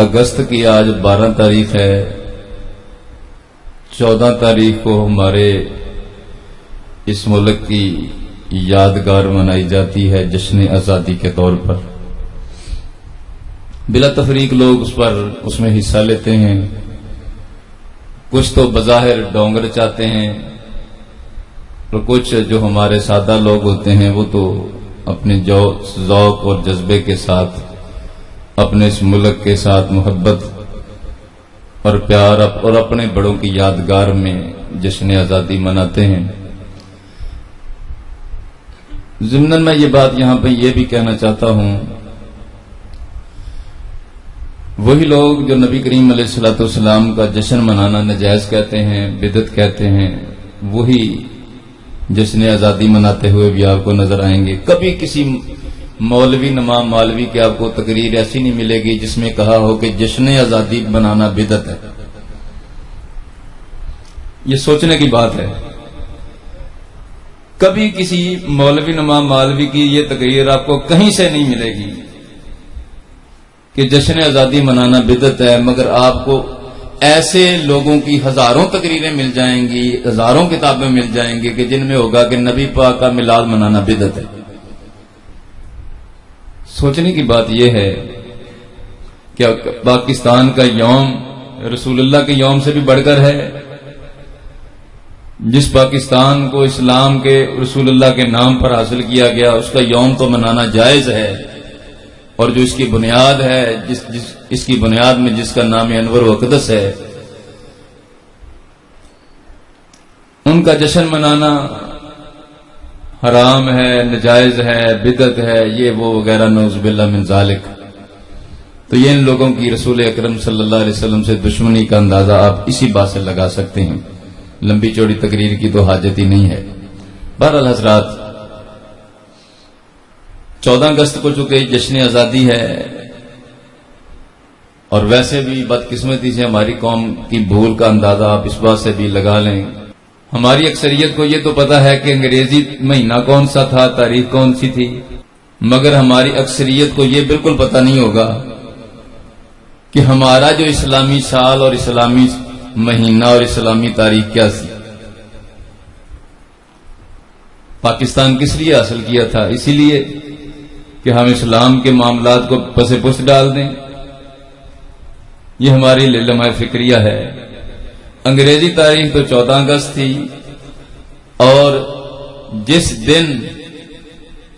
اگست کی آج 12 تاریخ ہے. 14 تاریخ کو ہمارے اس ملک کی یادگار منائی جاتی ہے جشن آزادی کے طور پر. بلا تفریق لوگ اس میں حصہ لیتے ہیں. کچھ تو بظاہر ڈونگر چاہتے ہیں اور کچھ جو ہمارے سادہ لوگ ہوتے ہیں وہ تو اپنے ذوق اور جذبے کے ساتھ اپنے اس ملک کے ساتھ محبت اور پیار اور اپنے بڑوں کی یادگار میں جشن آزادی مناتے ہیں. ضمن میں یہ بات یہاں پہ یہ بھی کہنا چاہتا ہوں، وہی لوگ جو نبی کریم علیہ الصلوۃ والسلام کا جشن منانا ناجائز کہتے ہیں، بدعت کہتے ہیں، وہی جشن آزادی مناتے ہوئے بھی آپ کو نظر آئیں گے. کبھی کسی مولوی نمام مالوی کی آپ کو تقریر ایسی نہیں ملے گی جس میں کہا ہو کہ جشن آزادی بنانا بدعت ہے. یہ سوچنے کی بات ہے. کبھی کسی مولوی نمام مالوی کی یہ تقریر آپ کو کہیں سے نہیں ملے گی کہ جشن آزادی منانا بدعت ہے، مگر آپ کو ایسے لوگوں کی ہزاروں تقریریں مل جائیں گی، ہزاروں کتابیں مل جائیں گی کہ جن میں ہوگا کہ نبی پاک کا میلاد منانا بدعت ہے. سوچنے کی بات یہ ہے کہ پاکستان کا یوم رسول اللہ کے یوم سے بھی بڑھ کر ہے. جس پاکستان کو اسلام کے رسول اللہ کے نام پر حاصل کیا گیا اس کا یوم تو منانا جائز ہے، اور جو اس کی بنیاد ہے اس کی بنیاد میں جس کا نام انور و اقدس ہے، ان کا جشن منانا حرام ہے، نجائز ہے، بدعت ہے، یہ وہ وغیرہ نعوذ باللہ من ذالک. تو یہ ان لوگوں کی رسول اکرم صلی اللہ علیہ وسلم سے دشمنی کا اندازہ آپ اسی بات سے لگا سکتے ہیں. لمبی چوڑی تقریر کی تو حاجت ہی نہیں ہے. بہرحال حضرات، 14 اگست کو چونکہ جشن آزادی ہے، اور ویسے بھی بدقسمتی سے ہماری قوم کی بھول کا اندازہ آپ اس بات سے بھی لگا لیں. ہماری اکثریت کو یہ تو پتا ہے کہ انگریزی مہینہ کون سا تھا، تاریخ کون سی تھی، مگر ہماری اکثریت کو یہ بالکل پتا نہیں ہوگا کہ ہمارا جو اسلامی سال اور اسلامی مہینہ اور اسلامی تاریخ کیا تھی. پاکستان کس لیے حاصل کیا تھا؟ اسی لیے کہ ہم اسلام کے معاملات کو پس پس ڈال دیں. یہ ہماری لمحہ فکریہ ہے. انگریزی تاریخ تو 14 اگست تھی، اور جس دن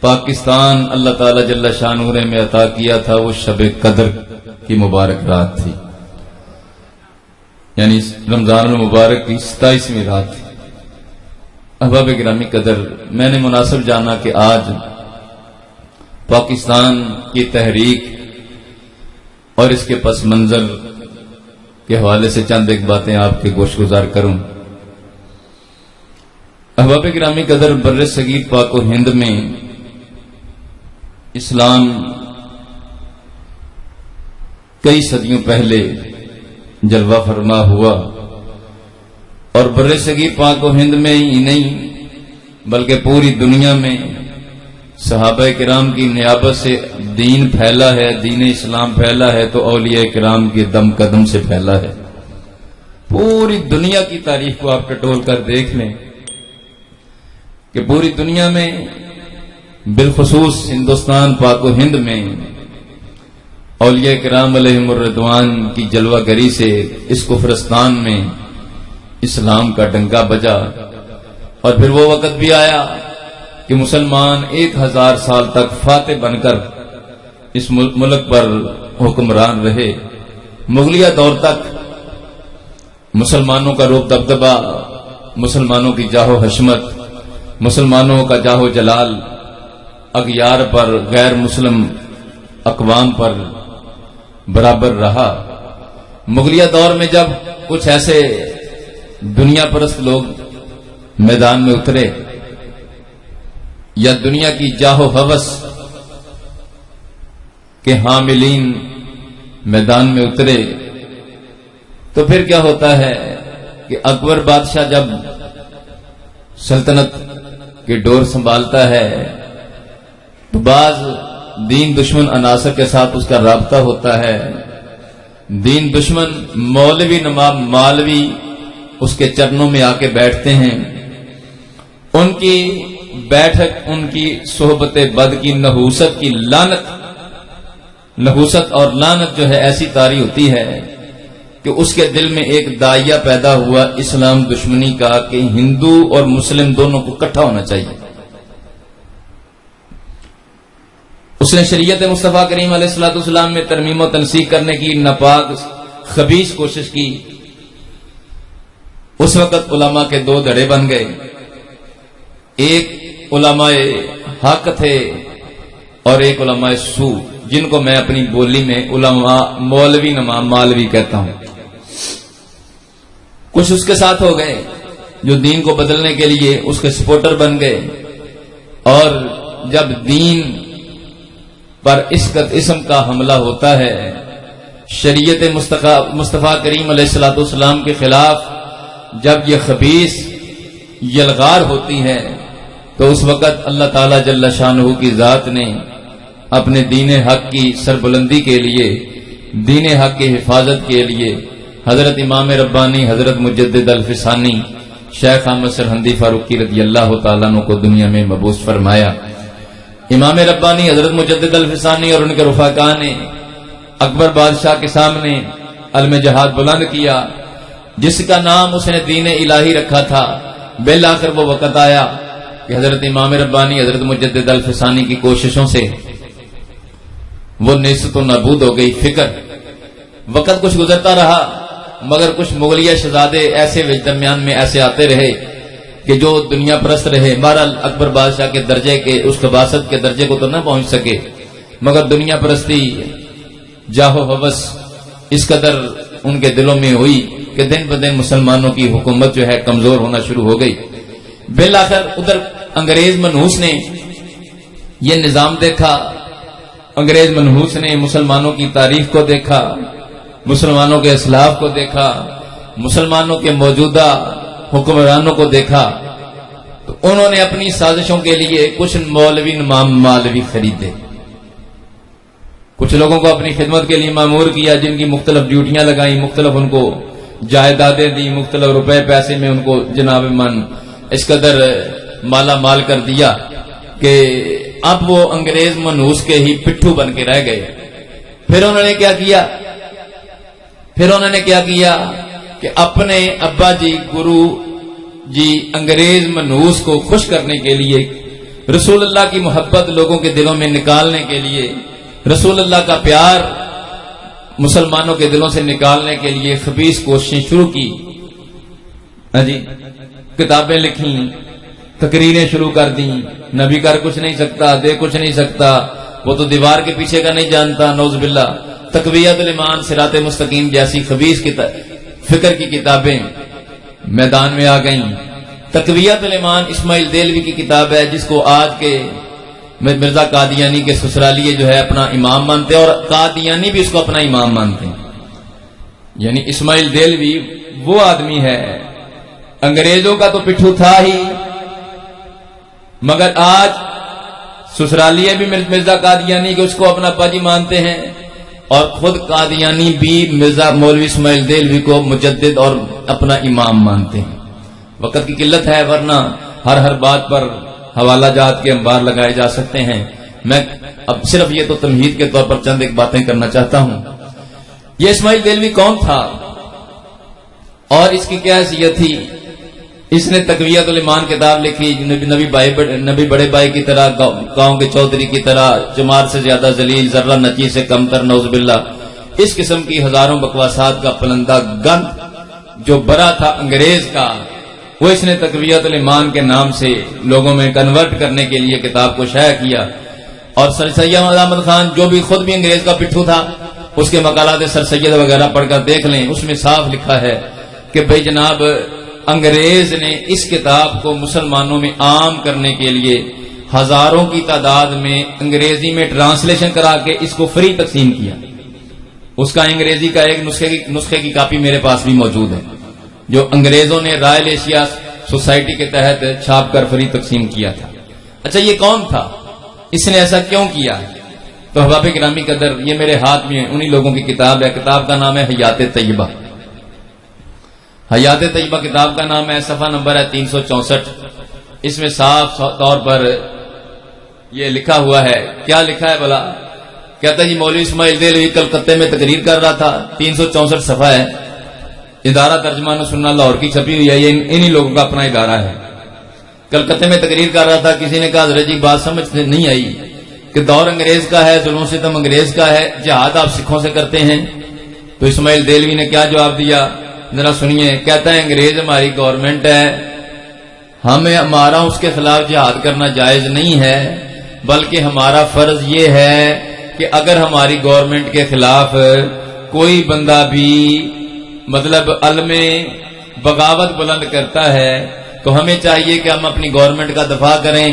پاکستان اللہ تعالی جل شانہ نے عطا کیا تھا وہ شب قدر کی مبارک رات تھی، یعنی رمضان المبارک کی 27ویں رات تھی. احباب گرامی قدر، میں نے مناسب جانا کہ آج پاکستان کی تحریک اور اس کے پس منظر کے حوالے سے چند ایک باتیں آپ کے گوش گزار کروں. احباب گرامی قدر، بر صغیر پاک و ہند میں اسلام کئی صدیوں پہلے جلوہ فرما ہوا، اور بر صغیر پاک و ہند میں ہی نہیں بلکہ پوری دنیا میں صحابہ کرام کی نیابت سے دین پھیلا ہے، دین اسلام پھیلا ہے تو اولیاء کرام کے دم قدم سے پھیلا ہے. پوری دنیا کی تاریخ کو آپ ٹٹول کر دیکھ لیں کہ پوری دنیا میں بالخصوص ہندوستان پاک و ہند میں اولیاء کرام علیہم الرضوان کی جلوہ گری سے اس کفرستان میں اسلام کا ڈنکا بجا. اور پھر وہ وقت بھی آیا کہ مسلمان 1000 سال تک فاتح بن کر اس ملک پر حکمران رہے. مغلیہ دور تک مسلمانوں کا روب دبدبہ، مسلمانوں کی جاہ و حشمت، مسلمانوں کا جاہ و جلال اغیار پر، غیر مسلم اقوام پر برابر رہا. مغلیہ دور میں جب کچھ ایسے دنیا پرست لوگ میدان میں اترے یا دنیا کی جاہ و ہوس کے حاملین میدان میں اترے، تو پھر کیا ہوتا ہے کہ اکبر بادشاہ جب سلطنت کی ڈور سنبھالتا ہے تو بعض دین دشمن عناصر کے ساتھ اس کا رابطہ ہوتا ہے، دین دشمن مولوی نواب مالوی اس کے چرنوں میں آ کے بیٹھتے ہیں. ان کی بیٹھک، ان کی صحبت بد کی نحوست اور لعنت جو ہے ایسی طاری ہوتی ہے کہ اس کے دل میں ایک داعیہ پیدا ہوا اسلام دشمنی کا کہ ہندو اور مسلم دونوں کو اکٹھا ہونا چاہیے. اس نے شریعت مصطفیٰ کریم علیہ الصلوۃ والسلام میں ترمیم و تنسیخ کرنے کی ناپاک خبیث کوشش کی. اس وقت علماء کے دو دھڑے بن گئے. ایک علماء حق تھے اور ایک علماء سو، جن کو میں اپنی بولی میں علماء مولوی نواب مالوی کہتا ہوں. کچھ اس کے ساتھ ہو گئے جو دین کو بدلنے کے لیے اس کے سپورٹر بن گئے، اور جب دین پر اسم کا حملہ ہوتا ہے، شریعت مصطفیٰ کریم علیہ الصلوۃ والسلام کے خلاف جب یہ خبیث یلغار ہوتی ہے، تو اس وقت اللہ تعالی جل شانہ کی ذات نے اپنے دین حق کی سربلندی کے لیے، دین حق کی حفاظت کے لیے حضرت امام ربانی حضرت مجدد الفسانی شیخ احمد سرہندی فاروقی رضی اللہ تعالیٰ عنہ کو دنیا میں مبعوث فرمایا. امام ربانی حضرت مجدد الفسانی اور ان کے رفقا نے اکبر بادشاہ کے سامنے علم جہاد بلند کیا، جس کا نام اس نے دین الہی رکھا تھا. بالآخر وہ وقت آیا کہ حضرت امام ربانی حضرت مجدد الفسانی کی کوششوں سے وہ نیست و نابود ہو گئی فکر. وقت کچھ گزرتا رہا، مگر کچھ مغلیہ شہزادے ایسے درمیان میں ایسے آتے رہے کہ جو دنیا پرست رہے. بہرحال اکبر بادشاہ کے درجے کے، اس خباثت کے درجے کو تو نہ پہنچ سکے، مگر دنیا پرستی، جاہ و ہوس اس قدر ان کے دلوں میں ہوئی کہ دن بدن مسلمانوں کی حکومت جو ہے کمزور ہونا شروع ہو گئی. بالآخر ادھر انگریز منحوس نے یہ نظام دیکھا. انگریز منحوس نے مسلمانوں کی تاریخ کو دیکھا، مسلمانوں کے اسلاف کو دیکھا، مسلمانوں کے موجودہ حکمرانوں کو دیکھا، تو انہوں نے اپنی سازشوں کے لیے کچھ مولوی نواب مالوی خریدے. کچھ لوگوں کو اپنی خدمت کے لیے مامور کیا، جن کی مختلف ڈیوٹیاں لگائیں، مختلف ان کو جائیدادیں دی، مختلف روپے پیسے میں ان کو جناب من اس قدر مالا مال کر دیا کہ اب وہ انگریز منحوس کے ہی پٹھو بن کے رہ گئے. پھر انہوں نے کیا کیا کہ اپنے ابا جی گرو جی انگریز منحوس کو خوش کرنے کے لیے، رسول اللہ کی محبت لوگوں کے دلوں میں نکالنے کے لیے، رسول اللہ کا پیار مسلمانوں کے دلوں سے نکالنے کے لیے خبیث کوششیں شروع کی. جی کتابیں لکھیں، تقریریں شروع کر دیں. نبی کر کچھ نہیں سکتا، دے کچھ نہیں سکتا، وہ تو دیوار کے پیچھے کا نہیں جانتا، نعوذ باللہ. تقویت الایمان، صراط مستقیم جیسی خبیث فکر کی کتابیں میدان میں آ گئیں. تقویت الایمان اسماعیل دہلوی کی کتاب ہے، جس کو آج کے مرزا قادیانی کے سسرالیے جو ہے اپنا امام مانتے ہیں، اور قادیانی بھی اس کو اپنا امام مانتے ہیں. یعنی اسماعیل دہلوی وہ آدمی ہے، انگریزوں کا تو پٹھو تھا ہی، مگر آج سسرالیے بھی مرزا قادیانی کے اس کو اپنا ابا جی مانتے ہیں، اور خود قادیانی بھی مرزا مولوی اسماعیل دہلوی کو مجدد اور اپنا امام مانتے ہیں. وقت کی قلت ہے، ورنہ ہر بات پر حوالہ جات کے انبار لگائے جا سکتے ہیں. میں اب صرف یہ تو تمہید کے طور پر چند ایک باتیں کرنا چاہتا ہوں. یہ اسماعیل دہلوی کون تھا اور اس کی کیا حیثیت تھی؟ اس نے تقویت الایمان کتاب لکھی. نبی بڑے بھائی کی طرح، گاؤں کے چودھری کی طرح، چمار سے زیادہ ذلیل، ذرہ نچی سے کم تر، نعوذ باللہ. اس قسم کی ہزاروں بکواسات کا پلندہ گند جو برا تھا انگریز کا، وہ اس نے تقویت الایمان کے نام سے لوگوں میں کنورٹ کرنے کے لیے کتاب کو شائع کیا. اور سر سید احمد خان جو بھی خود بھی انگریز کا پٹھو تھا، اس کے مقالات سر سید وغیرہ پڑھ کر دیکھ لیں. اس میں صاف لکھا ہے کہ بھئی جناب انگریز نے اس کتاب کو مسلمانوں میں عام کرنے کے لیے ہزاروں کی تعداد میں انگریزی میں ٹرانسلیشن کرا کے اس کو فری تقسیم کیا. اس کا انگریزی کا ایک نسخے کی کاپی میرے پاس بھی موجود ہے، جو انگریزوں نے رائل ایشیا سوسائٹی کے تحت چھاپ کر فری تقسیم کیا تھا. اچھا، یہ کون تھا؟ اس نے ایسا کیوں کیا؟ تو احباب گرامی قدر، یہ میرے ہاتھ میں انہی لوگوں کی کتاب ہے. کتاب کا نام ہے حیات طیبہ. حیات طیبہ کتاب کا نام ہے. صفحہ نمبر ہے 364. اس میں صاف طور پر یہ لکھا ہوا ہے. کیا لکھا ہے بلا؟ کہتا ہے جی مولوی اسماعیل دہلوی کلکتے میں تقریر کر رہا تھا. 364 صفحہ ہے. ادارہ ترجمان و سننا لاہور کی چھپی ہوئی ہے. یہ انہی لوگوں کا اپنا ادارہ ہے. کلکتے میں تقریر کر رہا تھا. کسی نے کہا حضرت جی بات سمجھ نہیں آئی کہ دور انگریز کا ہے، ظلم و ستم انگریز کا ہے، جہاد آپ سکھوں سے کرتے ہیں. تو اسماعیل دہلوی نے کیا جواب دیا ذرا سنیے. کہتا ہے انگریز ہماری گورنمنٹ ہے، ہمارا اس کے خلاف جہاد کرنا جائز نہیں ہے، بلکہ ہمارا فرض یہ ہے کہ اگر ہماری گورنمنٹ کے خلاف کوئی بندہ بھی مطلب علم بغاوت بلند کرتا ہے تو ہمیں چاہیے کہ ہم اپنی گورنمنٹ کا دفاع کریں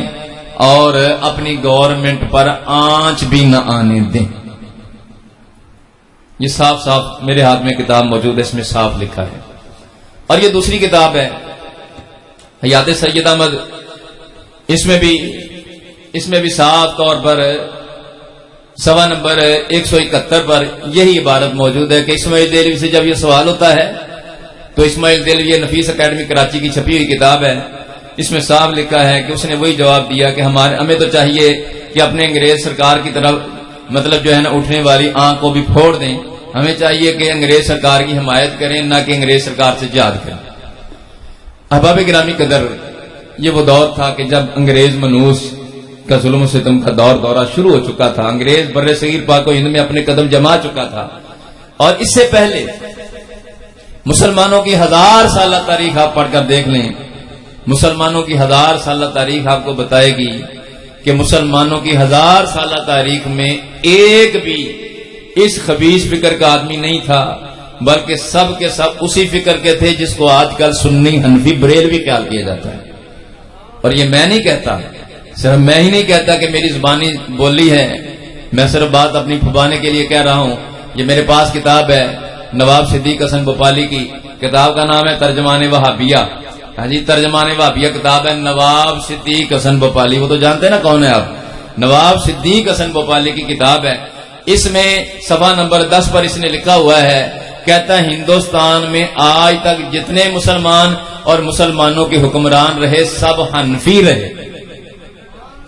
اور اپنی گورنمنٹ پر آنچ بھی نہ آنے دیں. یہ صاف صاف میرے ہاتھ میں کتاب موجود ہے، اس میں صاف لکھا ہے. اور یہ دوسری کتاب ہے حیات سید احمد. اس میں بھی صاف طور پر صفحہ نمبر 171 پر یہی عبارت موجود ہے کہ اسماعیل دہلوی سے جب یہ سوال ہوتا ہے تو اسماعیل دہلوی، یہ نفیس اکیڈمی کراچی کی چھپی ہوئی کتاب ہے، اس میں صاف لکھا ہے کہ اس نے وہی جواب دیا کہ ہمیں تو چاہیے کہ اپنے انگریز سرکار کی طرف مطلب جو ہے نا اٹھنے والی آنکھ کو بھی پھوڑ دیں. ہمیں چاہیے کہ انگریز سرکار کی حمایت کریں، نہ کہ انگریز سرکار سے جہاد کریں. احباب گرامی قدر، یہ وہ دور تھا کہ جب انگریز منوس کا ظلم و ستم کا دورہ شروع ہو چکا تھا. انگریز بر صغیر پاک و ہند میں اپنے قدم جما چکا تھا. اور اس سے پہلے مسلمانوں کی 1000 سالہ تاریخ آپ پڑھ کر دیکھ لیں. مسلمانوں کی 1000 سالہ تاریخ آپ کو بتائے گی کہ مسلمانوں کی 1000 سالہ تاریخ میں ایک بھی اس خبیث فکر کا آدمی نہیں تھا، بلکہ سب کے سب اسی فکر کے تھے جس کو آج کل سنی حنفی بریلوی خیال کیا جاتا ہے. اور یہ میں نہیں کہتا، صرف میں ہی نہیں کہتا کہ میری زبانی بولی ہے، میں صرف بات اپنی پھبانے کے لیے کہہ رہا ہوں. یہ میرے پاس کتاب ہے نواب صدیق حسن بھوپالی کی. کتاب کا نام ہے ترجمان وہابیہ. ہاں جی، ترجمان وہابیہ کتاب ہے نواب صدیق حسن بھوپالی. وہ تو جانتے ہیں نا کون ہے آپ، نواب صدیق حسن بھوپالی کی کتاب ہے. اس میں صفحہ نمبر 10 پر اس نے لکھا ہوا ہے، کہتا ہے ہندوستان میں آج تک جتنے مسلمان اور مسلمانوں کے حکمران رہے سب حنفی رہے.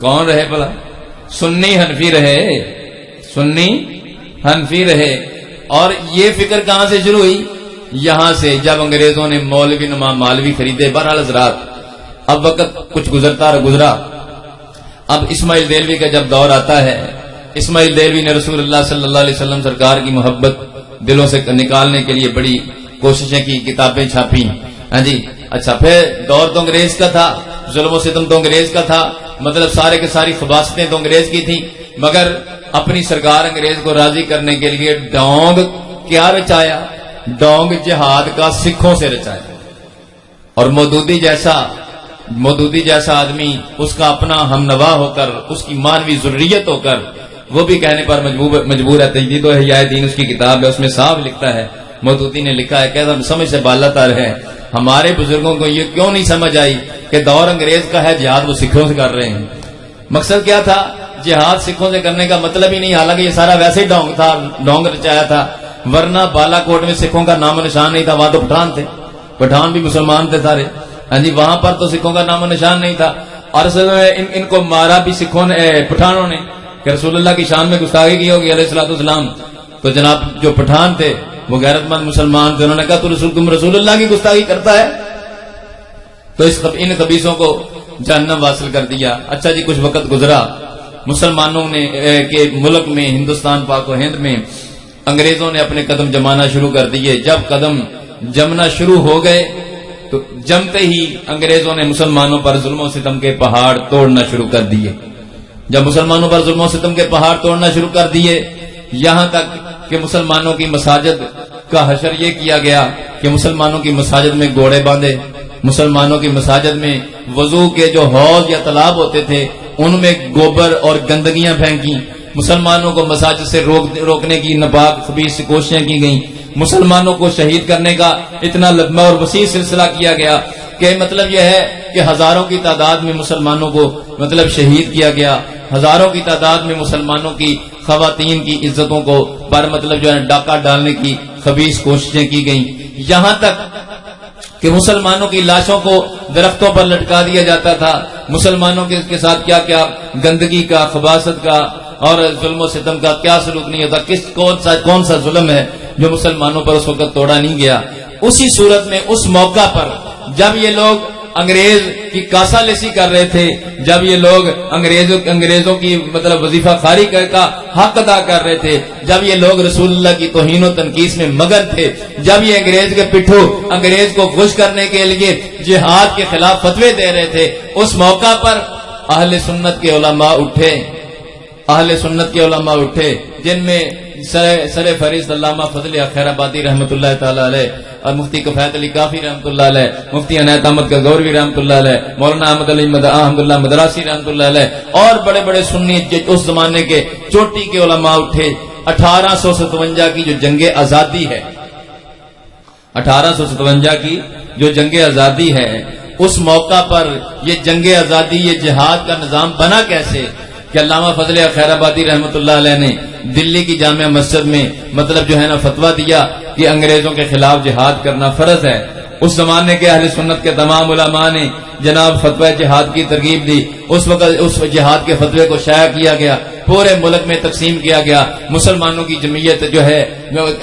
کون رہے بھلا؟ سنی حنفی رہے، سنی حنفی رہے. اور یہ فکر کہاں سے شروع ہوئی؟ یہاں سے جب انگریزوں نے مولوی نما مالوی خریدے. بہرحال حضرات، اب وقت کچھ گزرا. اب اسماعیل دہلوی کا جب دور آتا ہے، اسماعیل دہلوی نے رسول اللہ صلی اللہ علیہ وسلم سرکار کی محبت دلوں سے نکالنے کے لیے بڑی کوششیں کی، کتابیں چھاپی. ہاں جی، اچھا، پھر دور تو انگریز کا تھا، ظلم و ستم تو انگریز کا تھا، مطلب سارے کے ساری خباستیں تو انگریز کی تھیں، مگر اپنی سرکار انگریز کو راضی کرنے کے لیے ڈونگ کیا رچایا؟ ڈونگ جہاد کا سکھوں سے رچایا. اور مودودی جیسا آدمی، اس کا اپنا ہم نوا ہو کر، اس کی مانوی ذریت ہو کر، وہ بھی کہنے پر مجبور ہے. تجدید و احیاء دین اس کی کتاب ہے، اس میں صاف لکھتا ہے، مودودی نے لکھا ہے، کہتا ہم سمجھ سے بالا تر ہے. ہمارے بزرگوں کو یہ کیوں نہیں سمجھ آئی کہ دور انگریز کا ہے، جہاد وہ سکھوں سے کر رہے ہیں. مقصد کیا تھا؟ جہاد سکھوں سے کرنے کا مطلب ہی نہیں، حالانکہ یہ سارا ویسے ہی ڈونگ تھا، ڈونگ رچایا تھا. ورنہ بالا کوٹ میں سکھوں کا نام و نشان نہیں تھا، وہاں تو پٹھان تھے، پٹھان بھی مسلمان تھے سارے. ہاں جی، وہاں پر تو سکھوں کا نام و نشان نہیں تھا. اور ان کو مارا بھی سکھوں نے، پٹھانوں نے، کہ رسول اللہ کی شان میں گستاخی کی ہوگی علیہ الصلوۃ والسلام. تو جناب جو پٹھان تھے وہ غیرت مند مسلمان تھے، انہوں نے کہا تم رسول اللہ کی گستاخی کرتا ہے، تو ان خبیثوں کو جہنم واصل کر دیا. اچھا جی، کچھ وقت گزرا. مسلمانوں نے کے ملک میں، ہندوستان پاک و ہند میں انگریزوں نے اپنے قدم جمانا شروع کر دیے. جب قدم جمنا شروع ہو گئے تو جمتے ہی انگریزوں نے مسلمانوں پر ظلم و ستم کے پہاڑ توڑنا شروع کر دیے. جب مسلمانوں پر ظلم و ستم کے پہاڑ توڑنا شروع کر دیے، یہاں تک کہ مسلمانوں کی مساجد کا حشر یہ کیا گیا کہ مسلمانوں کی مساجد میں گھوڑے باندھے، مسلمانوں کی مساجد میں وضو کے جو حوض یا تالاب ہوتے تھے ان میں گوبر اور گندگیاں پھینکی. مسلمانوں کو مساجد سے روکنے کی ناپاک خبیث کوششیں کی گئیں. مسلمانوں کو شہید کرنے کا اتنا لمبا اور وسیع سلسلہ کیا گیا کہ مطلب یہ ہے کہ ہزاروں کی تعداد میں مسلمانوں کو مطلب شہید کیا گیا، ہزاروں کی تعداد میں مسلمانوں کی خواتین کی عزتوں کو پر مطلب جو ہے ڈاکہ ڈالنے کی خبیث کوششیں کی گئیں، یہاں تک کہ مسلمانوں کی لاشوں کو درختوں پر لٹکا دیا جاتا تھا، مسلمانوں کے ساتھ کیا کیا گندگی کا، خباثت کا اور ظلم و ستم کا کیا سلوک نہیں ہوتا، کون سا ظلم ہے جو مسلمانوں پر اس وقت توڑا نہیں گیا۔ اسی صورت میں اس موقع پر جب یہ لوگ انگریز کی کاسا لیسی کر رہے تھے، جب یہ لوگ انگریزوں کی مطلب وظیفہ خاری کا حق ادا کر رہے تھے، جب یہ لوگ رسول اللہ کی توہین و تنقیص میں مگن تھے، جب یہ انگریز کے پٹھو انگریز کو خوش کرنے کے لیے جہاد کے خلاف فتوے دے رہے تھے، اس موقع پر اہل سنت کے علماء اٹھے، جن میں سر فہرست علامہ فضل خیر آبادی رحمۃ اللہ تعالی علیہ اور مفتی کفایت علی کافی رحمۃ اللہ علیہ، مفتی عنایت احمد گوروی رحمۃ اللہ علیہ، مولانا احمد علی احمد اللہ مدراسی رحمۃ اللہ علیہ اور بڑے بڑے سنی اس زمانے کے چوٹی کے علماء اٹھے۔ 1857 کی جو جنگ آزادی ہے، 1857 کی جو جنگ آزادی ہے، اس موقع پر یہ جنگ آزادی، یہ جہاد کا نظام بنا کیسے کہ علامہ فضل خیر آبادی رحمۃ اللہ علیہ نے دلی کی جامع مسجد میں مطلب جو ہے نا فتویٰ دیا کہ انگریزوں کے خلاف جہاد کرنا فرض ہے۔ اس زمانے کے اہل سنت کے تمام علماء نے جناب فتوی جہاد کی ترغیب دی، اس وقت اس جہاد کے فتوے کو شائع کیا گیا، پورے ملک میں تقسیم کیا گیا، مسلمانوں کی جمعیت جو ہے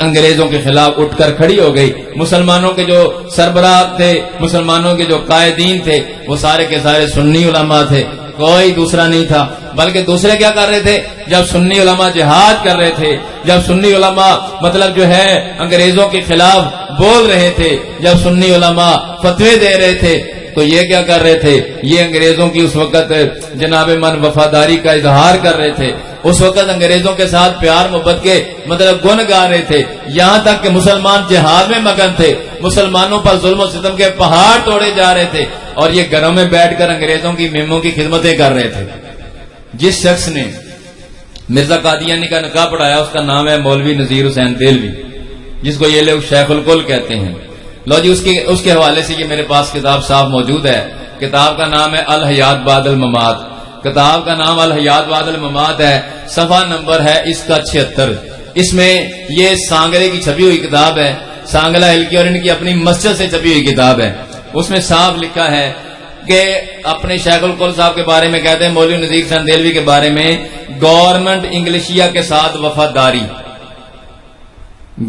انگریزوں کے خلاف اٹھ کر کھڑی ہو گئی، مسلمانوں کے جو سربراہ تھے، مسلمانوں کے جو قائدین تھے، وہ سارے کے سارے سنی علماء تھے، کوئی دوسرا نہیں تھا۔ بلکہ دوسرے کیا کر رہے تھے، جب سنی علماء جہاد کر رہے تھے، جب سنی علماء مطلب جو ہے انگریزوں کے خلاف بول رہے تھے، جب سنی علماء فتوے دے رہے تھے، تو یہ کیا کر رہے تھے، یہ انگریزوں کی اس وقت جناب من وفاداری کا اظہار کر رہے تھے، اس وقت انگریزوں کے ساتھ پیار محبت کے مطلب گن گا رہے تھے، یہاں تک کہ مسلمان جہاد میں مگن تھے، مسلمانوں پر ظلم و ستم کے پہاڑ توڑے جا رہے تھے، اور یہ گھروں میں بیٹھ کر انگریزوں کی مہموں کی خدمتیں کر رہے تھے۔ جس شخص نے مرزا قادیانی کا نکاح پڑھایا اس کا نام ہے مولوی نذیر حسین دہلوی، جس کو یہ لوگ شیخ الکل کہتے ہیں۔ لو جی اس کے حوالے سے یہ میرے پاس کتاب صاحب موجود ہے، کتاب کا نام ہے الحیات بعد الممات، کتاب کا نام الحیات بعد الممات ہے، صفحہ نمبر ہے اس کا 76۔ اس میں یہ سانگلے کی چھپی ہوئی کتاب ہے، سانگلہ ہلکی اور ان کی اپنی مسجد سے چھپی ہوئی کتاب ہے، اس میں صاف لکھا ہے کہ اپنے شیخ الکل صاحب کے بارے میں کہتے ہیں، مولوی نذیر حسین دہلوی کے بارے میں، گورنمنٹ انگلشیا کے ساتھ وفاداری،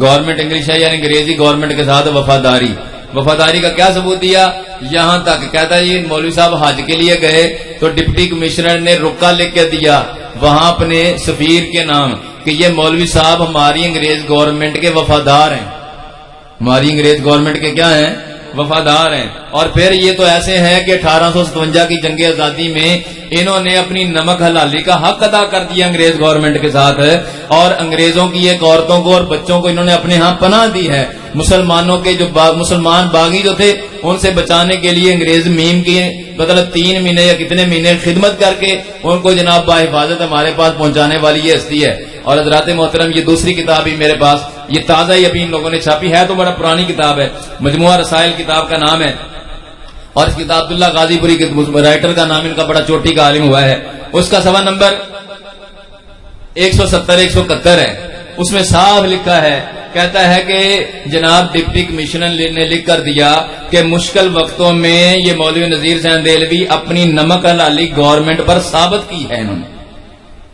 گورنمنٹ انگلشیا یعنی انگریزی گورنمنٹ کے ساتھ وفاداری کا کیا ثبوت دیا، یہاں تک کہتا ہے یہ مولوی صاحب حج کے لیے گئے تو ڈپٹی کمشنر نے رکا لکھ کے دیا وہاں اپنے سفیر کے نام کہ یہ مولوی صاحب ہماری انگریز گورنمنٹ کے وفادار ہیں، ہماری انگریز گورنمنٹ کے کیا ہیں، وفادار ہیں۔ اور پھر یہ تو ایسے ہے کہ 1857 کی جنگ آزادی میں انہوں نے اپنی نمک حلالی کا حق ادا کر دیا انگریز گورنمنٹ کے ساتھ، اور انگریزوں کی ایک عورتوں کو اور بچوں کو انہوں نے اپنے ہاں پناہ دی ہے۔ مسلمانوں کے جو مسلمان باغی جو تھے ان سے بچانے کے لیے انگریز میم کی مطلب 3 مہینے یا کتنے مہینے خدمت کر کے ان کو جناب باحفاظت ہمارے پاس پہنچانے والی یہ ہستی ہے۔ اور حضرات محترم یہ دوسری کتاب بھی میرے پاس، یہ تازہ ہی ابھی ان لوگوں نے چھاپی ہے، تو بڑا پرانی کتاب ہے، مجموعہ رسائل کتاب کا نام ہے، اور اس کتاب عبداللہ غازی پوری کے رائٹر کا نام ان کا بڑا چوٹی کا عالم ہوا ہے، اس کا صفحہ نمبر 170-171 ہے، اس میں صاف لکھا ہے، کہتا ہے کہ جناب ڈپٹی کمشنر نے لکھ کر دیا کہ مشکل وقتوں میں یہ مولوی نذیر حسین دہلوی اپنی نمک حلالی گورنمنٹ پر ثابت کی ہے، انہوں نے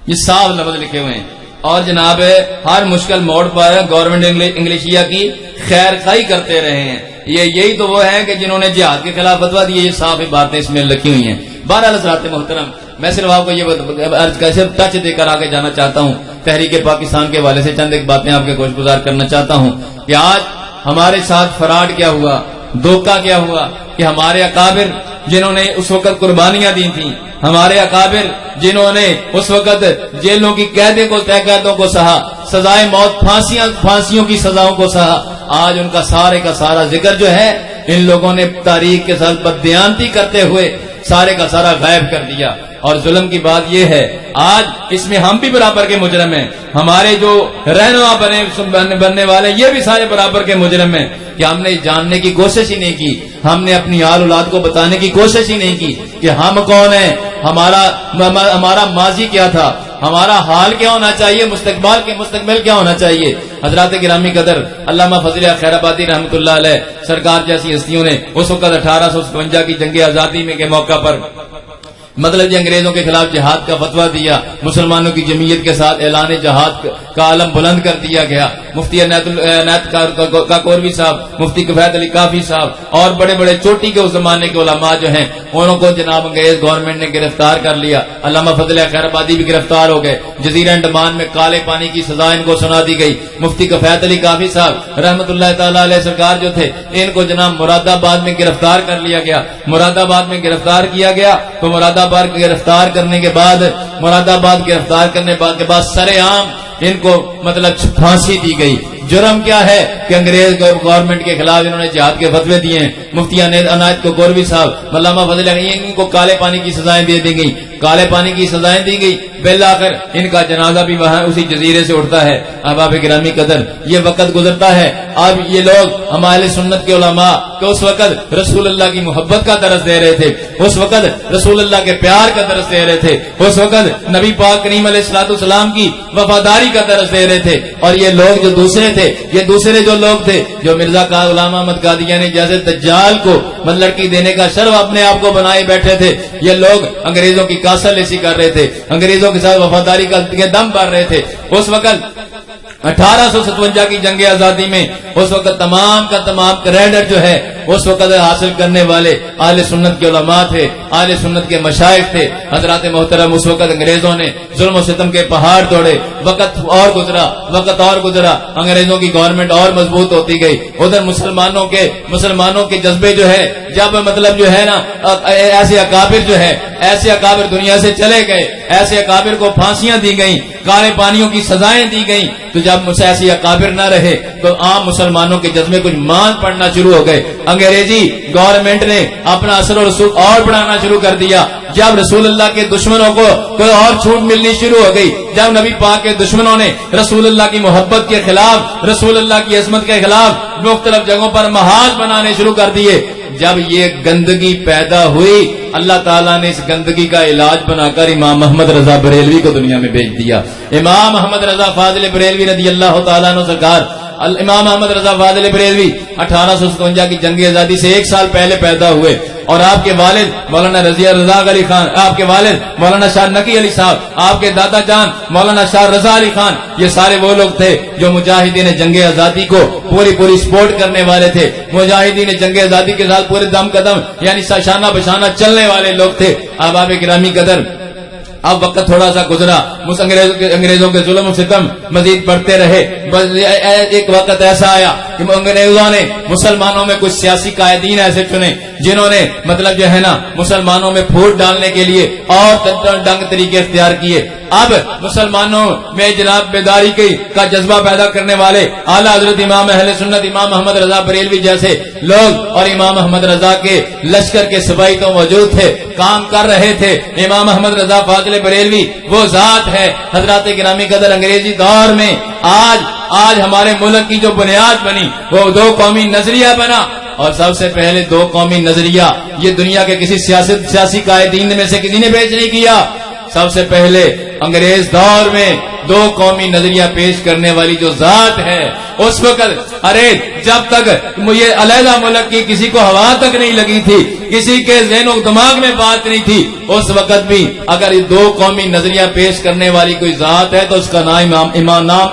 یہ صاف لفظ لکھے ہوئے ہیں، اور جناب ہر مشکل موڑ پر گورنمنٹ انگلشیا کی خیر خواہی کرتے رہے ہیں۔ یہی تو وہ ہیں کہ جنہوں نے جہاد کے خلاف فتویٰ دیے، یہ صاف باتیں اس میں لکھی ہوئی ہیں۔ بہرحال حضرات محترم، میں صرف آپ کو یہ ٹچ دے کر آگے جانا چاہتا ہوں، تحریک پاکستان کے حوالے سے چند ایک باتیں آپ کے گوش گزار کرنا چاہتا ہوں کہ آج ہمارے ساتھ فراڈ کیا ہوا، دھوکہ کیا ہوا کہ ہمارے اکابر جنہوں نے اس وقت قربانیاں دی تھیں، ہمارے اکابر جنہوں نے اس وقت جیلوں کی قیدوں کو سہا، سزائے موت پھانسیوں کی سزاؤں کو سہا، آج ان کا سارا ذکر جو ہے ان لوگوں نے تاریخ کے ساتھ بددیانتی کرتے ہوئے سارے کا سارا غائب کر دیا۔ اور ظلم کی بات یہ ہے آج اس میں ہم بھی برابر کے مجرم ہیں، ہمارے جو رہنما بننے والے یہ بھی سارے برابر کے مجرم ہیں کہ ہم نے جاننے کی کوشش ہی نہیں کی، ہم نے اپنی آل اولاد کو بتانے کی کوشش ہی نہیں کی کہ ہم کون ہیں، ہمارا ماضی کیا تھا، ہمارا حال کیا ہونا چاہیے، مستقبل کیا ہونا چاہیے۔ حضرات گرامی قدر علامہ فضل خیر آبادی رحمۃ اللہ علیہ سرکار جیسی ہستیوں نے اس وقت 1857 کی جنگ آزادی میں کے موقع پر مطلب یہ انگریزوں کے خلاف جہاد کا فتویٰ دیا، مسلمانوں کی جمعیت کے ساتھ اعلان جہاد کا علم بلند کر دیا گیا۔ مفتی عنایت کاکوروی صاحب، مفتی کفایت علی کافی صاحب اور بڑے بڑے چوٹی کے اس زمانے کے علماء جو ہیں انہوں کو جناب انگریز گورنمنٹ نے گرفتار کر لیا۔ علامہ فضل خیر آبادی بھی گرفتار ہو گئے، جزیرہ انڈمان میں کالے پانی کی سزا ان کو سنا دی گئی۔ مفتی کفایت علی کافی صاحب رحمۃ اللہ تعالی علیہ سرکار جو تھے ان کو جناب مراد آباد میں گرفتار کر لیا گیا۔ مراد آباد میں گرفتار کیا گیا تو مراد آباد گرفتار کرنے کے بعد سرے عام ان کو مطلب پھانسی دی گئی۔ جرم کیا ہے کہ انگریز گورنمنٹ کے خلاف انہوں نے جہاد کے فتوے دیے ہیں۔ مفتی عنایت کاکوروی صاحب، علامہ فضل ان کو کالے پانی کی سزائیں دے دی گئی، کالے پانی کی سزائیں دی گئی۔ بالآخر ان کا جنازہ بھی وہاں اسی جزیرے سے اٹھتا ہے۔ احباب گرامی قدر یہ وقت گزرتا ہے، اب یہ لوگ ہمارے سنت کے علماء کہ اس وقت رسول اللہ کی محبت کا درس دے رہے تھے، اس وقت رسول اللہ کے پیار کا درس دے رہے تھے، اس وقت نبی پاک کریم علیہ الصلوۃ والسلام کی وفاداری کا درس دے رہے تھے۔ اور یہ لوگ جو دوسرے تھے، یہ دوسرے جو لوگ تھے جو مرزا غلام احمد قادیانی جیسے دجال کو لڑکی دینے کا شرف اپنے آپ کو بنائے بیٹھے تھے، یہ لوگ انگریزوں کی کاسل ایسی کر رہے تھے، انگریزوں کے ساتھ وفاداری کا دم بھر رہے تھے۔ اس وقت 1857 کی جنگ آزادی میں اس وقت تمام کا تمام کریڈٹ جو ہے اس وقت حاصل کرنے والے اہل سنت کے علماء تھے، اہل سنت کے مشائخ تھے۔ حضرات محترم اس وقت انگریزوں نے ظلم و ستم کے پہاڑ توڑے، وقت اور گزرا، انگریزوں کی گورنمنٹ اور مضبوط ہوتی گئی۔ ادھر مسلمانوں کے جذبے جو ہے جب مطلب جو ہے نا ایسے اکابر دنیا سے چلے گئے، ایسے اکابر کو پھانسیاں دی گئیں، کالے پانیوں کی سزائیں دی گئیں، تو جب ایسی اکابر نہ رہے تو عام مسلمانوں کے جذبے کچھ مان پڑنا شروع ہو گئے۔ انگریزی گورنمنٹ نے اپنا اثر و رسوخ اور بڑھانا شروع کر دیا۔ جب رسول اللہ کے دشمنوں کو کوئی اور چھوٹ ملنی شروع ہو گئی، جب نبی پاک کے دشمنوں نے رسول اللہ کی محبت کے خلاف، رسول اللہ کی عظمت کے خلاف مختلف جگہوں پر محاذ بنانے شروع کر دیے، جب یہ گندگی پیدا ہوئی، اللہ تعالیٰ نے اس گندگی کا علاج بنا کر امام محمد رضا بریلوی کو دنیا میں بھیج دیا۔ امام محمد رضا فاضل بریلوی رضی اللہ تعالیٰ عنہ سرکار، امام محمد رضا فاضل بریلوی 1857 کی جنگ آزادی سے 1 سال پہلے پیدا ہوئے، اور آپ کے والد مولانا رضا علی خان، آپ کے والد مولانا شاہ نقی علی صاحب، آپ کے دادا جان مولانا شاہ رضا علی خان، یہ سارے وہ لوگ تھے جو مجاہدین جنگ آزادی کو پوری سپورٹ کرنے والے تھے، مجاہدین جنگ آزادی کے ساتھ پورے دم قدم یعنی شانہ بشانہ چلنے والے لوگ تھے۔ احباب گرامی قدر اب وقت تھوڑا سا گزرا، انگریزوں کے ظلم و ستم مزید بڑھتے رہے۔ ایک وقت ایسا آیا کہ انگریزوں نے مسلمانوں میں کچھ سیاسی قائدین ایسے چنے جنہوں نے مطلب جو ہے نا مسلمانوں میں پھوٹ ڈالنے کے لیے اور ڈنگ طریقے اختیار کیے۔ اب مسلمانوں میں جناب بیداری کا جذبہ پیدا کرنے والے اعلیٰ حضرت امام اہل سنت امام محمد رضا بریلوی جیسے لوگ اور امام محمد رضا کے لشکر کے سپاہی تو موجود تھے، کام کر رہے تھے۔ امام محمد رضا فاضل بریلوی وہ ذات ہے حضرات گرامی قدر، انگریزی دور میں آج ہمارے ملک کی جو بنیاد بنی وہ 2 قومی نظریہ بنا، اور سب سے پہلے 2 قومی نظریہ یہ دنیا کے کسی سیاسی قائدین میں سے کسی نے پیش نہیں کیا۔ سب سے پہلے انگریز دور میں 2 قومی نظریہ پیش کرنے والی جو ذات ہے اس وقت جب تک یہ علیحدہ ملک کی کسی کو ہوا تک نہیں لگی تھی، کسی کے ذہن و دماغ میں بات نہیں تھی، اس وقت بھی اگر یہ 2 قومی نظریہ پیش کرنے والی کوئی ذات ہے تو اس کا نام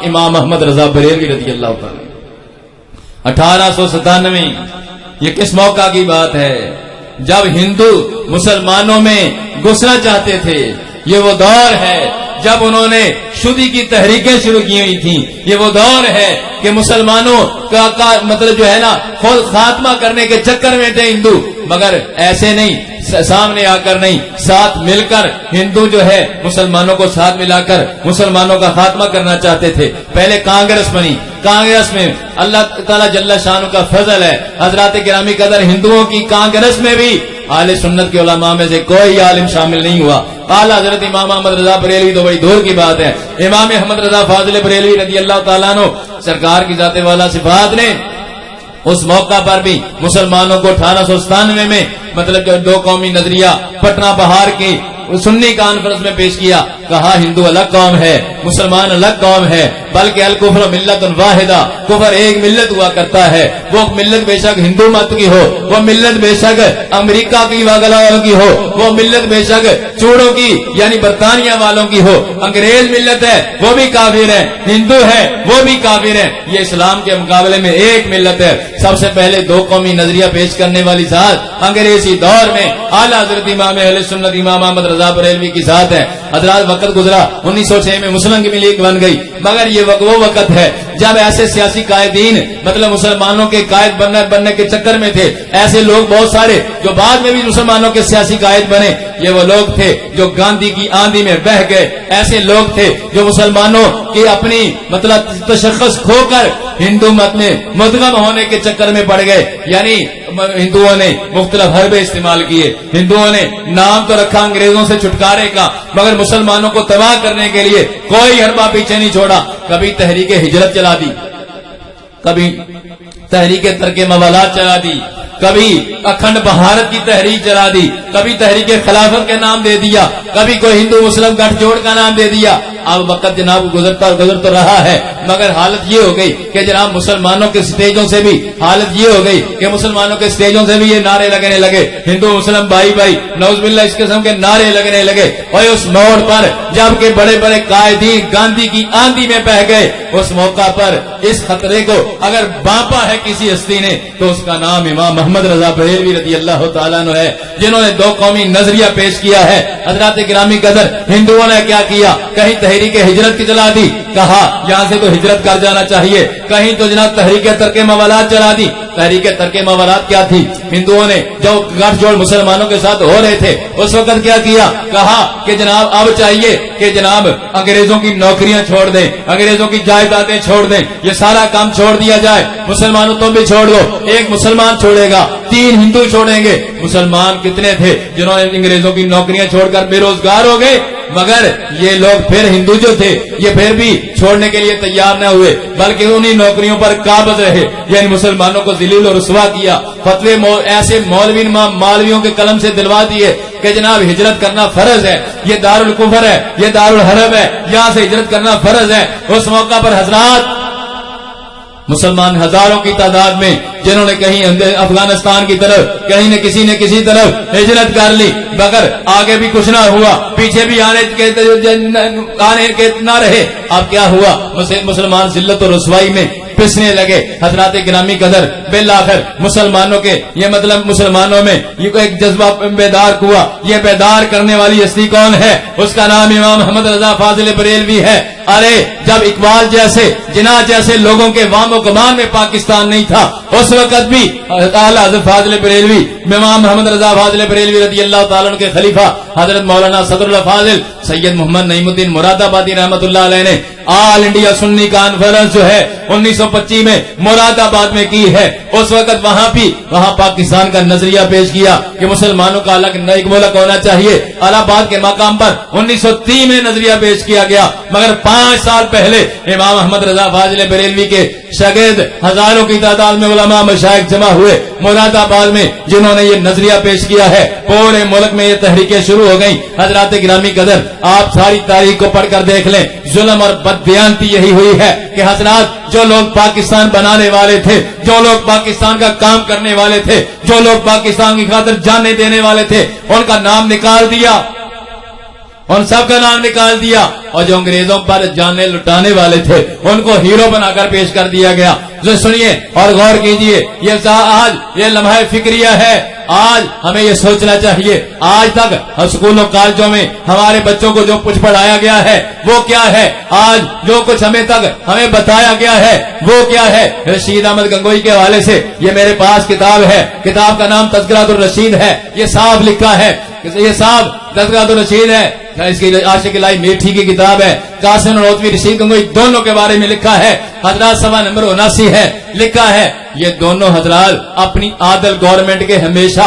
امام محمد رضا بریلوی رضی اللہ تعالی۔ 1897 یہ کس موقع کی بات ہے؟ جب ہندو مسلمانوں میں گھسنا چاہتے تھے، یہ وہ دور ہے جب انہوں نے شدی کی تحریکیں شروع کی ہوئی تھیں، یہ وہ دور ہے کہ مسلمانوں کا مطلب جو ہے نا خود خاتمہ کرنے کے چکر میں تھے ہندو، مگر ایسے نہیں، سامنے آ کر نہیں، ساتھ مل کر ہندو جو ہے مسلمانوں کو ساتھ ملا کر مسلمانوں کا خاتمہ کرنا چاہتے تھے۔ پہلے کانگریس بنی، کانگریس میں اللہ تعالیٰ جل شانہ کا فضل ہے، حضرات گرامی قدر ہندوؤں کی کانگریس میں بھی اہل سنت کے علماء میں سے کوئی عالم شامل نہیں ہوا۔ اعلیٰ حضرت امام محمد رضا بریلوی تو بڑی دور کی بات ہے، امام احمد رضا فاضل بریلوی رضی اللہ تعالیٰ عنہ سرکار کی ذات والا صفات نے اس موقع پر بھی مسلمانوں کو 1897 میں مطلب جو 2 قومی نظریہ پٹنہ بہار کی سنی کانفرنس میں پیش کیا، کہا ہندو الگ قوم ہے، مسلمان الگ قوم ہے، بلکہ الکفر ملت واحدہ، کفر ایک ملت ہوا کرتا ہے، وہ ملت بے شک ہندو مت کی ہو، وہ ملت بے شک امریکہ کی والوں کی ہو، وہ ملت بے شک چوڑوں کی یعنی برطانیہ والوں کی ہو، انگریز ملت ہے وہ بھی کافر ہے، ہندو ہے وہ بھی کافر ہے، یہ اسلام کے مقابلے میں ایک ملت ہے۔ سب سے پہلے دو قومی نظریہ پیش کرنے والی ذات انگریزی دور میں اعلیٰ حضرت امام اہل سنت امام احمد رضا بریلوی کی ذات ہے۔ حضرات وقت گزرا 1906 میں مسلم کی لیگ بن گئی، مگر یہ وہ وقت ہے جب ایسے سیاسی قائدین مطلب مسلمانوں کے قائد بننے کے چکر میں تھے، ایسے لوگ بہت سارے جو بعد میں بھی مسلمانوں کے سیاسی قائد بنے، یہ وہ لوگ تھے جو گاندھی کی آندھی میں بہہ گئے، ایسے لوگ تھے جو مسلمانوں کی اپنی مطلب تشخص کھو کر ہندو مت میں مدغم ہونے کے چکر میں پڑ گئے، یعنی ہندوؤں نے مختلف حربے استعمال کیے، ہندوؤں نے نام تو رکھا انگریزوں سے چھٹکارے کا، مگر مسلمانوں کو تباہ کرنے کے لیے کوئی حربہ پیچھے نہیں چھوڑا، کبھی تحریک ہجرت چلا دی، کبھی تحریک ترک موالات چلا دی، کبھی اکھنڈ بھارت کی تحریک چلا دی، کبھی تحریک خلافت کے نام دے دیا، کبھی کوئی ہندو مسلم گٹھ جوڑ کا نام دے دیا۔ اب وقت جناب گزر تو رہا ہے، مگر حالت یہ ہو گئی کہ جناب مسلمانوں کے سٹیجوں سے بھی حالت یہ ہو گئی کہ مسلمانوں کے سٹیجوں سے بھی یہ نعرے لگنے لگے، ہندو مسلم بھائی بھائی، نعوذ باللہ اس قسم کے نعرے لگنے لگے۔ اور اس موڑ پر جب کہ بڑے بڑے قائدین گاندھی کی آندھی میں بہہ گئے، اس موقع پر اس خطرے کو اگر بانپا ہے کسی ہستی نے تو اس کا نام امام محمد رضا بریلوی رضی اللہ تعالیٰ عنہ ہے، جنہوں نے دو قومی نظریہ پیش کیا ہے۔ حضرات گرامی قدر، ہندوؤں نے کیا کیا؟ کہیں تحریک ہجرت کی چلا دی، کہا یہاں سے تو ہجرت کر جانا چاہیے، کہیں تو جناب تحریک ترک موالات چلا دی۔ تحریک ترک موالات کیا تھی؟ ہندوؤں نے جو گٹھ جوڑ مسلمانوں کے ساتھ ہو رہے تھے اس وقت کیا کیا؟ کہا کہ جناب اب چاہیے کہ جناب انگریزوں کی نوکریاں چھوڑ دیں، انگریزوں کی جائیدادیں چھوڑ دیں، یہ سارا کام چھوڑ دیا جائے، مسلمانوں تم بھی چھوڑ دو، ایک مسلمان چھوڑے گا، 3 ہندو چھوڑیں گے۔ مسلمان کتنے تھے جنہوں نے انگریزوں کی نوکریاں چھوڑ کر بے روزگار ہو گئے، مگر یہ لوگ پھر ہندو جو تھے یہ پھر بھی چھوڑنے کے لیے تیار نہ ہوئے، بلکہ انہی نوکریوں پر قابض رہے، یعنی مسلمانوں کو ذلیل و رسوا کیا۔ فتوے ایسے مولویوں کے قلم سے دلوا دیے کہ جناب ہجرت کرنا فرض ہے، یہ دار الکفر ہے، یہ دار الحرب ہے، یہاں سے ہجرت کرنا فرض ہے۔ اس موقع پر حضرات مسلمان ہزاروں کی تعداد میں جنہوں نے کہیں افغانستان کی طرف، کہیں نے کسی طرف ہجرت کر لی، مگر آگے بھی کچھ نہ ہوا، پیچھے بھی آنے کے نہ رہے۔ اب کیا ہوا؟ مسلمان ذلت و رسوائی میں پسنے لگے۔ حضرات گرامی قدر، بالآخر مسلمانوں کے یہ مطلب مسلمانوں میں یہ ایک جذبہ بیدار ہوا۔ یہ بیدار کرنے والی ہستی کون ہے؟ اس کا نام امام محمد رضا فاضل بریلوی ہے۔ ارے جب اقبال جیسے جناح جیسے لوگوں کے وام و گمان میں پاکستان نہیں تھا، اس وقت بھی اعلیٰ حضرت فاضل بریلوی امام محمد رضا فاضل بریلوی رضی اللہ تعالیٰ عنہ کے خلیفہ حضرت مولانا صدر اللہ فاضل سید محمد نعیم الدین مراد آبادی رحمۃ اللہ علیہ نے آل انڈیا سنی کانفرنس جو ہے 1925 میں مراد آباد میں کی ہے۔ اس وقت وہاں پاکستان کا نظریہ پیش کیا کہ مسلمانوں کا الگ ایک ملک ہونا چاہیے۔ الہ آباد کے مقام پر 1930 میں نظریہ پیش کیا گیا، مگر 5 سال پہلے امام احمد رضا فاضل بریلوی کے شاگرد ہزاروں کی تعداد میں علماء مشائخ جمع ہوئے مراد آباد میں، جنہوں نے یہ نظریہ پیش کیا ہے۔ پورے ملک میں یہ تحریکیں شروع ہو گئیں۔ حضرات گرامی قدر، آپ ساری تاریخ کو پڑھ کر دیکھ لیں، ظلم اور بددیانتی یہی ہوئی ہے کہ حضرات جو لوگ پاکستان بنانے والے تھے، جو لوگ پاکستان کا کام کرنے والے تھے، جو لوگ پاکستان کی خاطر جانیں دینے والے تھے، ان کا نام نکال دیا، ان سب کا نام نکال دیا، اور جو انگریزوں پر جانیں لٹانے والے تھے ان کو ہیرو بنا کر پیش کر دیا گیا۔ جو سنیے اور غور کیجئے، یہ آج یہ لمحہ فکریہ ہے۔ آج ہمیں یہ سوچنا چاہیے، آج تک اسکولوں کالجوں میں ہمارے بچوں کو جو کچھ پڑھایا گیا ہے وہ کیا ہے؟ آج جو کچھ ہمیں بتایا گیا ہے وہ کیا ہے؟ رشید احمد گنگوئی کے حوالے سے یہ میرے پاس کتاب ہے، کتاب کا نام تذکرۃ الرشید ہے۔ یہ صاف لکھا ہے، یہ صاف تذکرۃ الرشید ہے، اس کی عاشق الہی میٹھی کی کتاب ہے۔ قاسم نانوتوی رشید گنگوئی دونوں کے بارے میں لکھا ہے۔ حضرات صفحہ نمبر 79 ہے، لکھا ہے یہ دونوں حضرات اپنی عادل گورنمنٹ کے ہمیشہ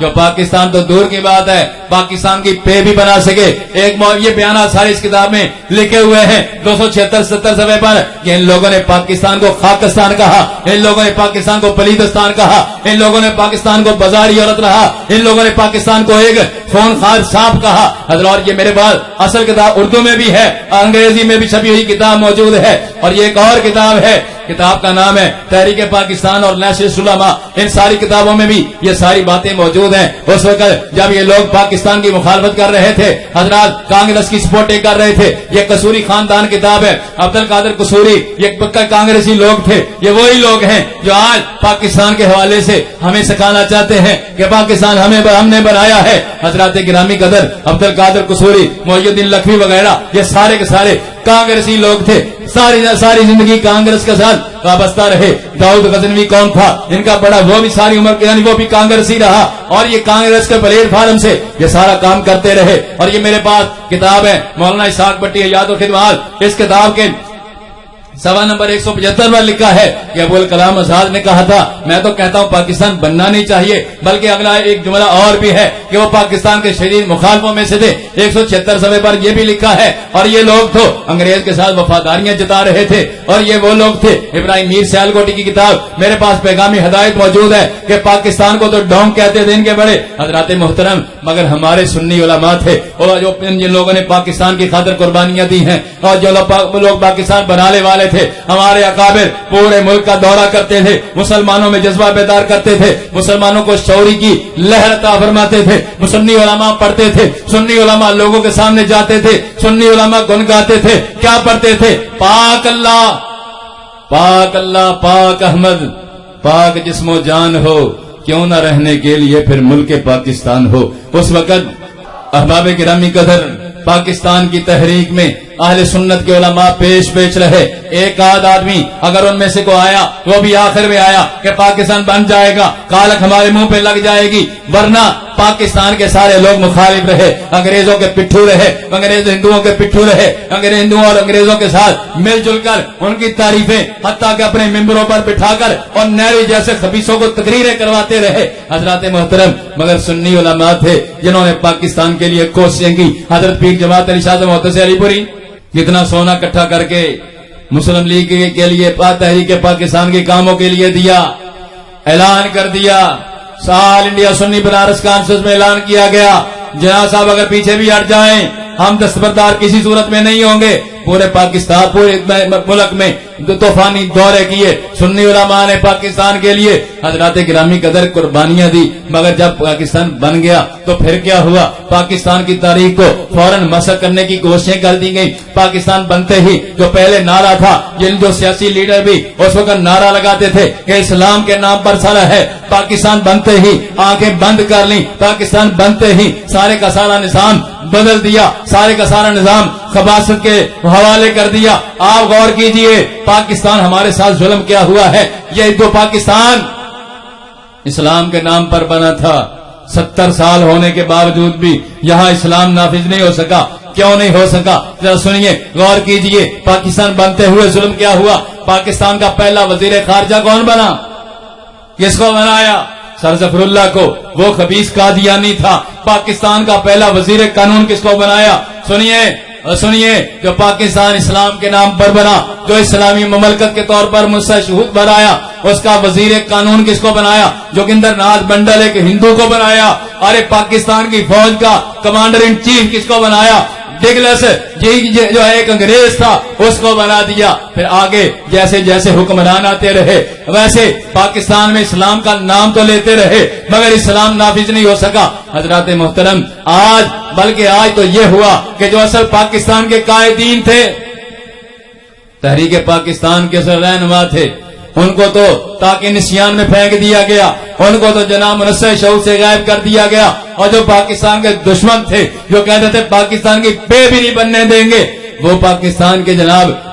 جو پاکستان تو دور کی بات ہے پاکستان کی پے بھی بنا سکے. ایک یہ بیانات سارے اس کتاب میں لکھے ہوئے ہیں 276-70 صفحے پر کہ ان لوگوں نے پاکستان کو خاکستان کہا, ان لوگوں نے پاکستان کو پلیدستان کہا, ان لوگوں نے پاکستان کو بازاری عورت رہا, ان لوگوں نے پاکستان کو ایک خونخوار سانپ کہا. حضرت اور یہ میرے پاس اصل کتاب اردو میں بھی ہے, انگریزی میں بھی چھپی ہوئی کتاب موجود ہے. اور یہ ایک اور کتاب ہے, کتاب کا نام ہے تحریک پاکستان اور نیشنلسٹ علماء. ان ساری کتابوں میں بھی یہ ساری باتیں موجود ہیں. اس وقت جب یہ لوگ پاکستان کی مخالفت کر رہے تھے, حضرات کانگریس کی سپورٹیں کر رہے تھے. یہ قصوری خاندان کتاب ہے, عبد القادر قصوری یہ پکا کانگریسی لوگ تھے. یہ وہی لوگ ہیں جو آج پاکستان کے حوالے سے ہمیں سکھانا چاہتے ہیں کہ پاکستان ہم نے بنایا ہے. حضرات گرامی قدر عبد القادر قصوری, محی الدین لکھوی وغیرہ یہ سارے کے سارے کانگریسی لوگ تھے. ساری زندگی کانگریس کے ساتھ وابستہ رہے. داؤد غزنوی کون تھا, ان کا بڑا, وہ بھی ساری عمر یعنی وہ بھی کانگریسی رہا اور یہ کانگریس کے پلیٹ فارم سے یہ سارا کام کرتے رہے. اور یہ میرے پاس کتاب ہے مولانا اسحاق بٹی حیات و خدمات. اس کتاب کے سوا نمبر 175 پر لکھا ہے کہ ابو الکلام آزاد نے کہا تھا, میں تو کہتا ہوں پاکستان بننا نہیں چاہیے, بلکہ اگلا ایک جملہ اور بھی ہے کہ وہ پاکستان کے شدید مخالفوں میں سے تھے. 176 صفحے پر یہ بھی لکھا ہے. اور یہ لوگ تو انگریز کے ساتھ وفاداریاں جتا رہے تھے اور یہ وہ لوگ تھے. ابراہیم میر سیالکوٹی کی کتاب میرے پاس پیغامی ہدایت موجود ہے کہ پاکستان کو تو ڈونگ کہتے تھے ان کے بڑے حضرات محترم, مگر ہمارے سنی علماء تھے اور جو جن لوگوں نے پاکستان کی خاطر قربانیاں دی ہیں اور جو لوگ پاکستان بنانے والے تھے, ہمارے اکابر پورے ملک کا دورہ کرتے تھے, مسلمانوں میں جذبہ بیدار کرتے تھے, مسلمانوں کو شعوری کی لہر عطا فرماتے تھے. سنی علماء پڑھتے تھے, سنی علماء لوگوں کے سامنے جاتے تھے, سنی علماء گنگاتے تھے. کیا پڑھتے تھے؟ پاک اللہ, پاک اللہ, پاک احمد, پاک جسم و جان ہو, کیوں نہ رہنے کے لیے پھر ملک پاکستان ہو. اس وقت احباب گرامی قدر پاکستان کی تحریک میں اہل سنت کے علماء پیش رہے. ایک آدھ آدمی اگر ان میں سے کو آیا, وہ بھی آخر میں آیا کہ پاکستان بن جائے گا, کالک ہمارے منہ پہ لگ جائے گی, ورنہ پاکستان کے سارے لوگ مخالف رہے, انگریزوں کے پٹھو رہے, انگریز ہندوؤں کے پٹھو رہے, انگریز ہندوؤں اور انگریزوں کے ساتھ مل جل کر ان کی تعریفیں حتیٰ کہ اپنے ممبروں پر بٹھا کر اور نہری جیسے خبیثوں کو تقریریں کرواتے رہے. حضرات محترم, مگر سنی علماء تھے جنہوں نے پاکستان کے لیے کوششیں کی. حضرت پیر جماعت علی شاہ محتسب علی پوری کتنا سونا اکٹھا کر کے مسلم لیگ کے لیے, تحریک پاکستان کے کاموں کے لیے دیا, اعلان کر دیا. سال انڈیا سنی بنارس کانفرنس میں اعلان کیا گیا, جناب صاحب اگر پیچھے بھی ہٹ جائیں ہم دستبردار کسی صورت میں نہیں ہوں گے. پورے پاکستان, پورے ملک میں طوفانی دورے کیے سنی علماء نے پاکستان کے لیے. حضرات گرامی قدر قربانیاں دی, مگر جب پاکستان بن گیا تو پھر کیا ہوا؟ پاکستان کی تاریخ کو فوراً مسخ کرنے کی کوششیں کر دی گئی. پاکستان بنتے ہی جو پہلے نعرہ تھا, جن جو سیاسی لیڈر بھی اس وقت نعرہ لگاتے تھے کہ اسلام کے نام پر سارا ہے, پاکستان بنتے ہی آنکھیں بند کر لی. پاکستان بنتے ہی سارے کا سارا نظام بدل دیا, سارے کا سارا نظام خباثت کے حوالے کر دیا. آپ غور کیجئے پاکستان ہمارے ساتھ ظلم کیا ہوا ہے. یہ تو پاکستان اسلام کے نام پر بنا تھا, 70 سال ہونے کے باوجود بھی یہاں اسلام نافذ نہیں ہو سکا. کیوں نہیں ہو سکا؟ ذرا سنیے, غور کیجئے. پاکستان بنتے ہوئے ظلم کیا ہوا؟ پاکستان کا پہلا وزیر خارجہ کون بنا؟ کس کو بنایا؟ سر ظفر اللہ کو, وہ خبیث قادیانی تھا. پاکستان کا پہلا وزیر قانون کس کو بنایا؟ سنیے, جو پاکستان اسلام کے نام پر بنا, جو اسلامی مملکت کے طور پر مستشہود بنایا, اس کا وزیر قانون کس کو بنایا؟ جوگندر ناتھ منڈل ایک ہندو کو بنایا. ارے پاکستان کی فوج کا کمانڈر ان چیف کس کو بنایا؟ ڈگلس جو ہے ایک انگریز تھا, اس کو بنا دیا. پھر آگے جیسے جیسے حکمران آتے رہے ویسے پاکستان میں اسلام کا نام تو لیتے رہے, مگر اسلام نافذ نہیں ہو سکا. حضرات محترم, آج بلکہ آج تو یہ ہوا کہ جو اصل پاکستان کے قائدین تھے, تحریک پاکستان کے رہنما تھے, ان کو تو تاکہ نسیان میں پھینک دیا گیا, ان کو تو جناب منصر شعور سے غائب کر دیا گیا. اور جو پاکستان کے دشمن تھے, جو کہتے تھے پاکستان کی پے بھی نہیں بننے دیں گے, وہ پاکستان کے جناب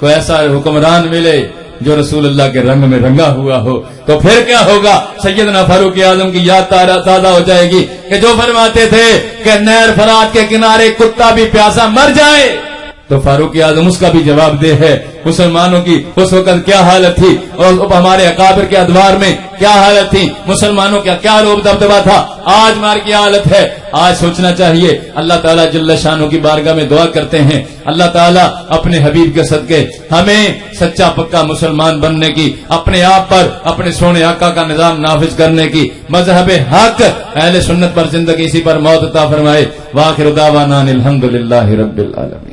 کوئی ایسا حکمران ملے جو رسول اللہ کے رنگ میں رنگا ہوا ہو تو پھر کیا ہوگا؟ سیدنا فاروق اعظم کی یاد تازہ ہو جائے گی کہ جو فرماتے تھے کہ نہر فرات کے کنارے کتا بھی پیاسا مر جائے، تو فاروق اعظم اس کا بھی جواب دہ ہے۔ مسلمانوں کی اس وقت کیا حالت تھی اور ہمارے اکابر کے ادوار میں کیا حالت تھی، مسلمانوں کا کیا روب دبدبا تھا، آج مار کی حالت ہے۔ آج سوچنا چاہیے۔ اللہ تعالیٰ جل شانہ کی بارگاہ میں دعا کرتے ہیں اللہ تعالیٰ اپنے حبیب کے صدقے ہمیں سچا پکا مسلمان بننے کی، اپنے آپ پر اپنے سونے آقا کا نظام نافذ کرنے کی، مذہب حق اہل سنت پر زندگی اسی پر موت عطا فرمائے۔ وآخر دعوانا الحمدللہ رب العالمین۔